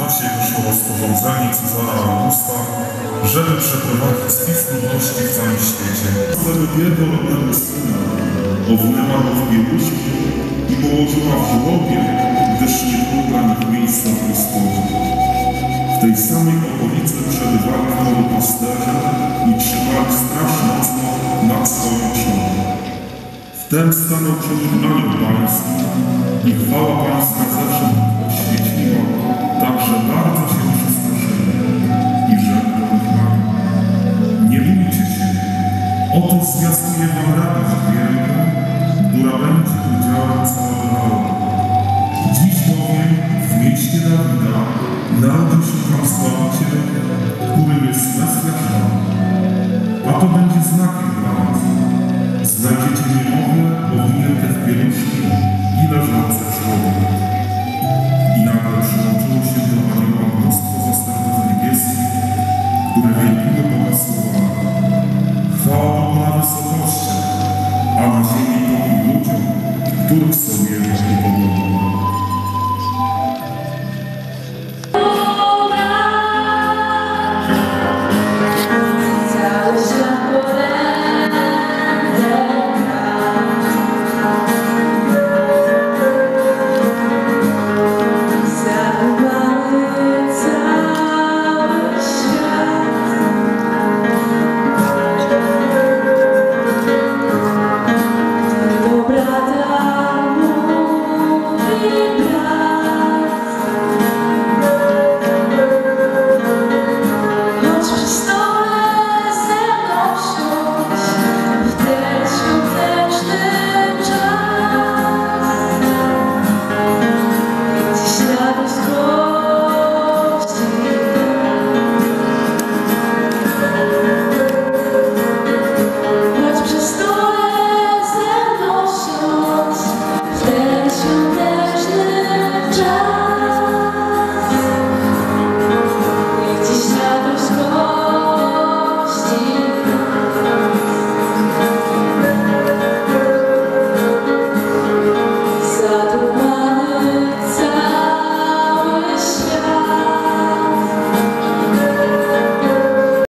dzisiaj wyszło rozporządzenie Cezara Augusta, żeby przeprowadzić spis ludności w całym świecie. Swego pierworodnego syna owinęła go w pieluszki i położyła w żłobie, gdyż nie było dla nich miejsca w gospodzie. W tej samej okolicy przebywali chłoru pasterze i trzymali straż nocną nad swoją trzoną. Wtem stanął przed nich anioł pański i chwała pańska zewsząd oświeciła, tak że bardzo się przestraszyli i rzekł do nich: nie bójcie się, oto zwiastuję wam